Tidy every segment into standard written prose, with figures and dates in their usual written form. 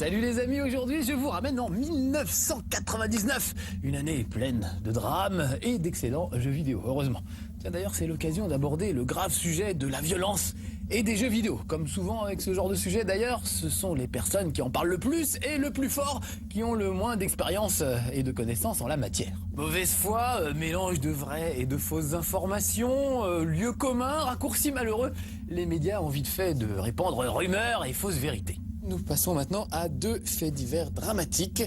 Salut les amis, aujourd'hui je vous ramène en 1999, une année pleine de drames et d'excellents jeux vidéo, heureusement. Tiens, d'ailleurs c'est l'occasion d'aborder le grave sujet de la violence et des jeux vidéo. Comme souvent avec ce genre de sujet d'ailleurs, ce sont les personnes qui en parlent le plus et le plus fort qui ont le moins d'expérience et de connaissances en la matière. Mauvaise foi, mélange de vraies et de fausses informations, lieux communs, raccourcis malheureux, les médias ont vite fait de répandre rumeurs et fausses vérités. Nous passons maintenant à deux faits divers dramatiques,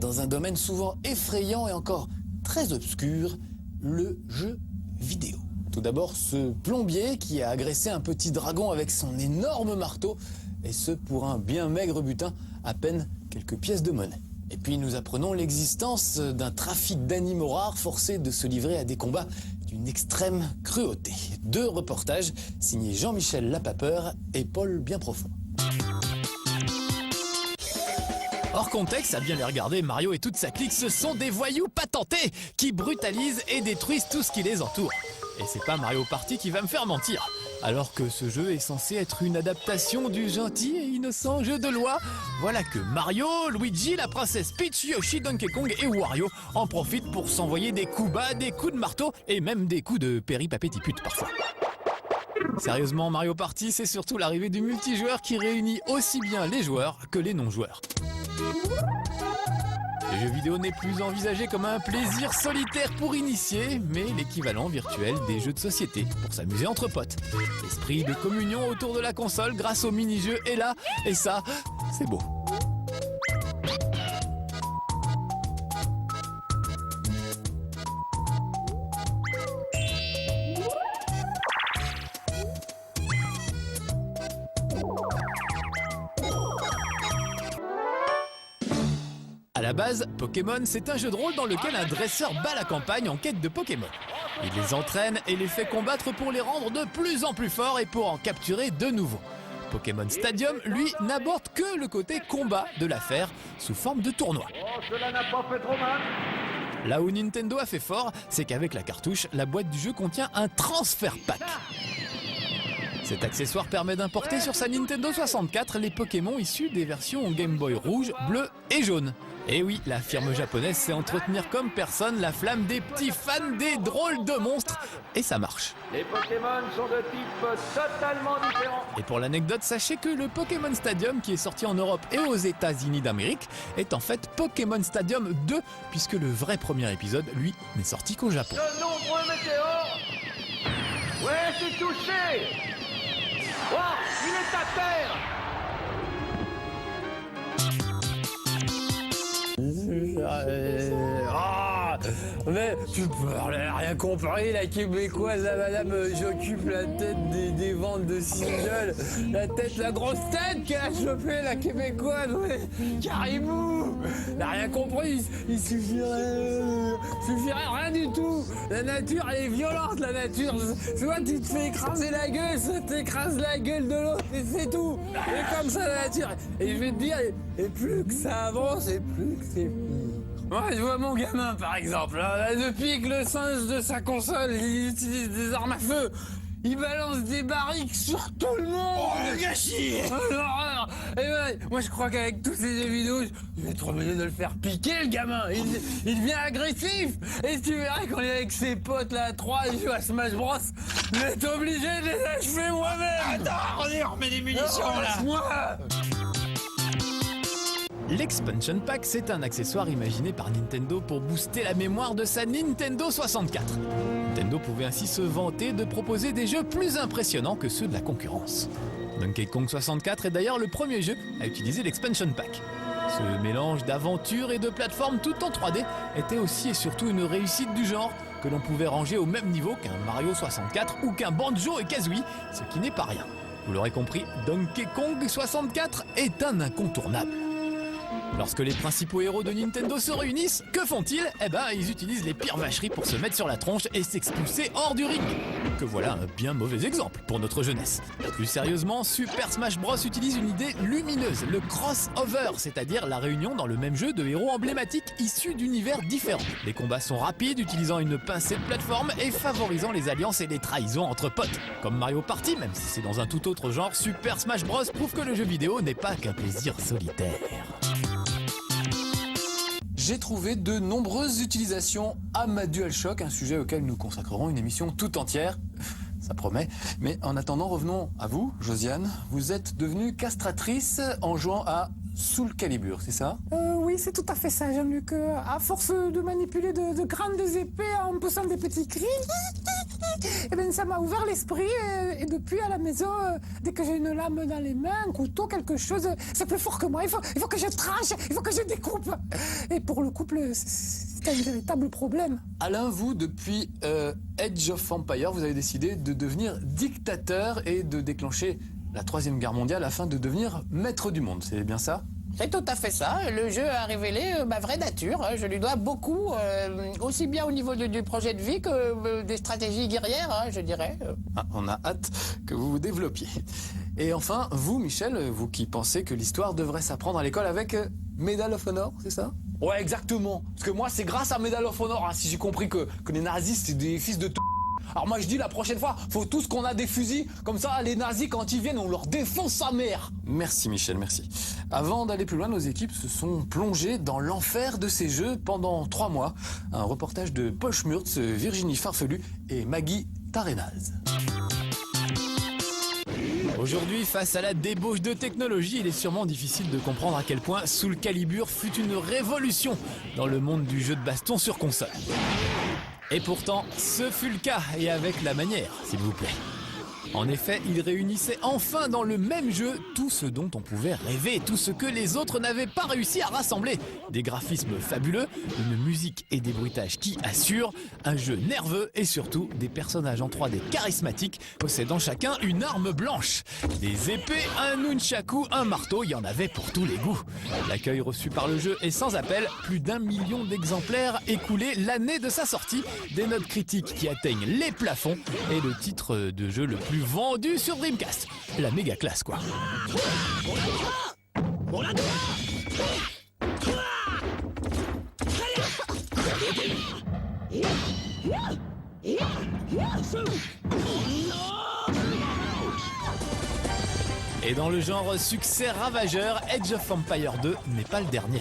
dans un domaine souvent effrayant et encore très obscur, le jeu vidéo. Tout d'abord, ce plombier qui a agressé un petit dragon avec son énorme marteau, et ce pour un bien maigre butin, à peine quelques pièces de monnaie. Et puis nous apprenons l'existence d'un trafic d'animaux rares forcés de se livrer à des combats d'une extrême cruauté. Deux reportages signés Jean-Michel Lapapeur et Paul Bienprofond. Hors contexte, à bien les regarder, Mario et toute sa clique, ce sont des voyous patentés qui brutalisent et détruisent tout ce qui les entoure. Et c'est pas Mario Party qui va me faire mentir. Alors que ce jeu est censé être une adaptation du gentil et innocent jeu de loi, voilà que Mario, Luigi, la princesse Peach, Yoshi, Donkey Kong et Wario en profitent pour s'envoyer des coups bas, des coups de marteau et même des coups de péripapétipute parfois. Sérieusement, Mario Party, c'est surtout l'arrivée du multijoueur qui réunit aussi bien les joueurs que les non-joueurs. Le jeu vidéo n'est plus envisagé comme un plaisir solitaire pour initier, mais l'équivalent virtuel des jeux de société pour s'amuser entre potes. L'esprit de communion autour de la console grâce aux mini-jeux est là, et ça, c'est beau. À la base, Pokémon, c'est un jeu de rôle dans lequel un dresseur bat la campagne en quête de Pokémon. Il les entraîne et les fait combattre pour les rendre de plus en plus forts et pour en capturer de nouveaux. Pokémon Stadium, lui, n'aborde que le côté combat de l'affaire sous forme de tournoi. Oh, cela n'a pas fait trop mal. Là où Nintendo a fait fort, c'est qu'avec la cartouche, la boîte du jeu contient un transfert pack. Cet accessoire permet d'importer sur sa Nintendo 64 les Pokémon issus des versions Game Boy rouge, bleu et jaune. Et oui, la firme japonaise sait entretenir comme personne la flamme des petits fans des drôles de monstres, et ça marche. Les Pokémon sont de type totalement différent. Et pour l'anecdote, sachez que le Pokémon Stadium, qui est sorti en Europe et aux États-Unis d'Amérique, est en fait Pokémon Stadium 2, puisque le vrai premier épisode, lui, n'est sorti qu'au Japon. De nombreux météores. Ouais, c'est touché. Oh, il est à terre. Mais tu parlais rien compris, la québécoise, la madame, j'occupe la tête des ventes de singles, la grosse tête qu'elle a chopée, la québécoise, ouais, Caribou, n'a rien compris, il suffirait rien du tout, la nature elle est violente, la nature, soit tu te fais écraser la gueule, soit t'écrases la gueule de l'autre, et c'est tout, et comme ça la nature, et je vais te dire, et plus que ça avance, et plus que c'est pire. Moi, je vois mon gamin, par exemple, là, depuis que le singe de sa console, il utilise des armes à feu, il balance des barriques sur tout le monde. Oh, le gâchis. Oh, l'horreur. Et ben, moi, je crois qu'avec tous ces jeux vidéo, je vais être obligé de le faire piquer, le gamin. Il devient agressif. Et tu verras quand il est avec ses potes, là, à 3, il joue à Smash Bros, je vais être obligé de les achever moi-même. Attends, on remet des munitions, là. Moi. L'Expansion Pack, c'est un accessoire imaginé par Nintendo pour booster la mémoire de sa Nintendo 64. Nintendo pouvait ainsi se vanter de proposer des jeux plus impressionnants que ceux de la concurrence. Donkey Kong 64 est d'ailleurs le premier jeu à utiliser l'Expansion Pack. Ce mélange d'aventure et de plateforme tout en 3D était aussi et surtout une réussite du genre que l'on pouvait ranger au même niveau qu'un Mario 64 ou qu'un Banjo et Kazooie, ce qui n'est pas rien. Vous l'aurez compris, Donkey Kong 64 est un incontournable. Lorsque les principaux héros de Nintendo se réunissent, que font-ils? Eh ben, ils utilisent les pires vacheries pour se mettre sur la tronche et s'expulser hors du ring. Que voilà un bien mauvais exemple pour notre jeunesse. Plus sérieusement, Super Smash Bros utilise une idée lumineuse, le crossover, c'est-à-dire la réunion dans le même jeu de héros emblématiques issus d'univers différents. Les combats sont rapides, utilisant une pincée de plateforme et favorisant les alliances et les trahisons entre potes. Comme Mario Party, même si c'est dans un tout autre genre, Super Smash Bros prouve que le jeu vidéo n'est pas qu'un plaisir solitaire. J'ai trouvé de nombreuses utilisations à ma DualShock, un sujet auquel nous consacrerons une émission tout entière. Ça promet. Mais en attendant, revenons à vous, Josiane. Vous êtes devenue castratrice en jouant à Soul Calibur, c'est ça? Oui, c'est tout à fait ça, Jean-Luc. À force de manipuler de grandes épées en poussant des petits cris, eh ben, ça m'a ouvert l'esprit. Et depuis, à la maison, dès que j'ai une lame dans les mains, un couteau, quelque chose, c'est plus fort que moi. Il faut que je tranche, il faut que je découpe. Et pour le couple, c'est un véritable problème. Alain, vous, depuis Age of Empires, vous avez décidé de devenir dictateur et de déclencher la Troisième Guerre mondiale afin de devenir maître du monde. C'est bien ça? C'est tout à fait ça. Le jeu a révélé ma vraie nature. Je lui dois beaucoup, aussi bien au niveau du projet de vie que des stratégies guerrières, je dirais. Ah, on a hâte que vous vous développiez. Et enfin, vous, Michel, vous qui pensez que l'histoire devrait s'apprendre à l'école avec Medal of Honor, c'est ça? Ouais, exactement. Parce que moi, c'est grâce à Medal of Honor, si j'ai compris que les nazis, c'est des fils de Alors moi, je dis la prochaine fois, faut tous qu'on a des fusils. Comme ça, les nazis, quand ils viennent, on leur défonce sa mère. Merci Michel, merci. Avant d'aller plus loin, nos équipes se sont plongées dans l'enfer de ces jeux pendant 3 mois. Un reportage de Paul Schmurtz, Virginie Farfelu et Maggie Tarenaz. Aujourd'hui, face à la débauche de technologie, il est sûrement difficile de comprendre à quel point Soul Calibur fut une révolution dans le monde du jeu de baston sur console. Et pourtant, ce fut le cas, et avec la manière, s'il vous plaît. En effet, il réunissait enfin dans le même jeu tout ce dont on pouvait rêver, tout ce que les autres n'avaient pas réussi à rassembler. Des graphismes fabuleux, une musique et des bruitages qui assurent, un jeu nerveux et surtout des personnages en 3D charismatiques, possédant chacun une arme blanche. Des épées, un nunchaku, un marteau, il y en avait pour tous les goûts. L'accueil reçu par le jeu est sans appel, plus d'1 million d'exemplaires écoulés l'année de sa sortie, des notes critiques qui atteignent les plafonds et le titre de jeu le plus vendu sur Dreamcast. La méga classe, quoi. Et dans le genre succès ravageur, Age of Empires 2 n'est pas le dernier.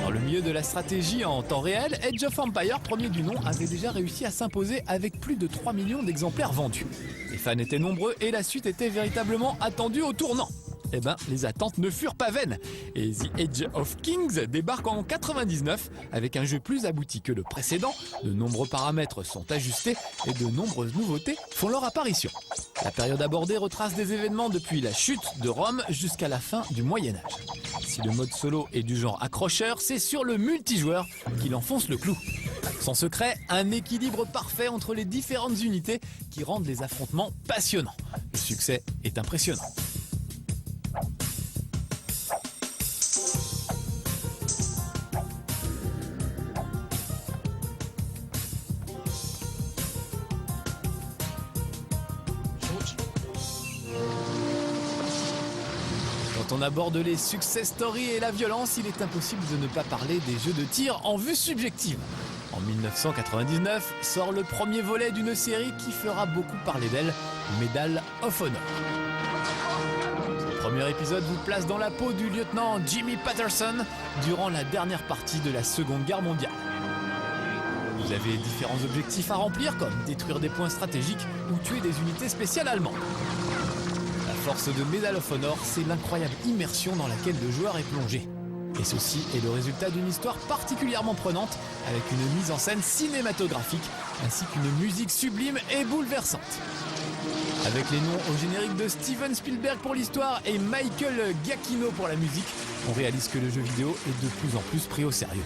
Dans le milieu de la stratégie en temps réel, Age of Empires, premier du nom, avait déjà réussi à s'imposer avec plus de 3 millions d'exemplaires vendus. Les fans étaient nombreux et la suite était véritablement attendue au tournant. Eh ben, les attentes ne furent pas vaines. Et The Age of Kings débarque en 99 avec un jeu plus abouti que le précédent. De nombreux paramètres sont ajustés et de nombreuses nouveautés font leur apparition. La période abordée retrace des événements depuis la chute de Rome jusqu'à la fin du Moyen-Âge. Si le mode solo est du genre accrocheur, c'est sur le multijoueur qu'il enfonce le clou. Son secret, un équilibre parfait entre les différentes unités qui rendent les affrontements passionnants. Le succès est impressionnant. Quand on aborde les success stories et la violence, il est impossible de ne pas parler des jeux de tir en vue subjective. En 1999 sort le premier volet d'une série qui fera beaucoup parler d'elle, Medal of Honor. Ce premier épisode vous place dans la peau du lieutenant Jimmy Patterson durant la dernière partie de la Seconde Guerre mondiale. Vous avez différents objectifs à remplir comme détruire des points stratégiques ou tuer des unités spéciales allemandes. La force de Medal of Honor, c'est l'incroyable immersion dans laquelle le joueur est plongé. Et ceci est le résultat d'une histoire particulièrement prenante avec une mise en scène cinématographique ainsi qu'une musique sublime et bouleversante. Avec les noms au générique de Steven Spielberg pour l'histoire et Michael Giacchino pour la musique, on réalise que le jeu vidéo est de plus en plus pris au sérieux.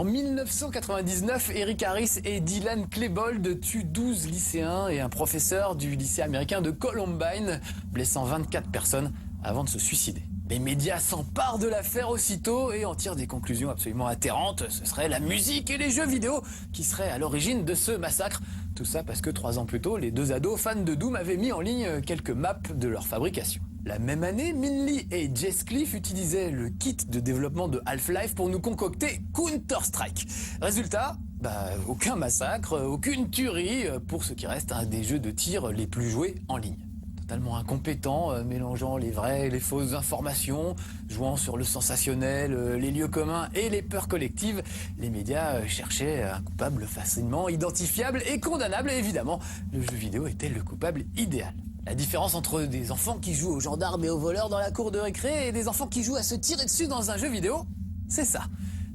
En 1999, Eric Harris et Dylan Klebold tuent 12 lycéens et un professeur du lycée américain de Columbine, blessant 24 personnes avant de se suicider. Les médias s'emparent de l'affaire aussitôt et en tirent des conclusions absolument atterrantes. Ce serait la musique et les jeux vidéo qui seraient à l'origine de ce massacre. Tout ça parce que 3 ans plus tôt, les 2 ados fans de Doom avaient mis en ligne quelques maps de leur fabrication. La même année, Min Lee et Jess Cliff utilisaient le kit de développement de Half-Life pour nous concocter Counter-Strike. Résultat, aucun massacre, aucune tuerie pour ce qui reste un des jeux de tir les plus joués en ligne. Totalement incompétent, mélangeant les vraies et les fausses informations, jouant sur le sensationnel, les lieux communs et les peurs collectives, les médias cherchaient un coupable facilement identifiable et condamnable. Et évidemment, le jeu vidéo était le coupable idéal. La différence entre des enfants qui jouent aux gendarmes et aux voleurs dans la cour de récré et des enfants qui jouent à se tirer dessus dans un jeu vidéo, c'est ça.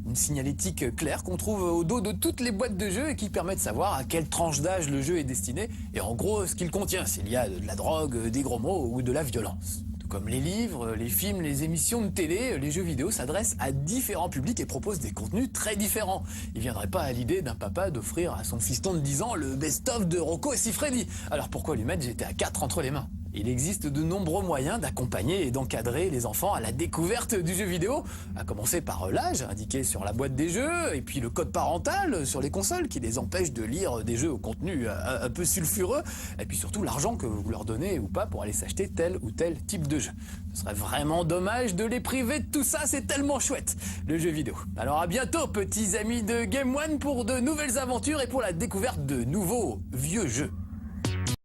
Une signalétique claire qu'on trouve au dos de toutes les boîtes de jeux et qui permet de savoir à quelle tranche d'âge le jeu est destiné et en gros ce qu'il contient, s'il y a de la drogue, des gros mots ou de la violence. Tout comme les livres, les films, les émissions de télé, les jeux vidéo s'adressent à différents publics et proposent des contenus très différents. Il viendrait pas à l'idée d'un papa d'offrir à son fiston de 10 ans le best-of de Rocco et Siffredi. Alors pourquoi lui mettre GTA 4 entre les mains ? Il existe de nombreux moyens d'accompagner et d'encadrer les enfants à la découverte du jeu vidéo, à commencer par l'âge indiqué sur la boîte des jeux, et puis le code parental sur les consoles qui les empêche de lire des jeux au contenu un peu sulfureux, et puis surtout l'argent que vous leur donnez ou pas pour aller s'acheter tel ou tel type de jeu. Ce serait vraiment dommage de les priver de tout ça, c'est tellement chouette, le jeu vidéo. Alors à bientôt petits amis de Game One pour de nouvelles aventures et pour la découverte de nouveaux vieux jeux.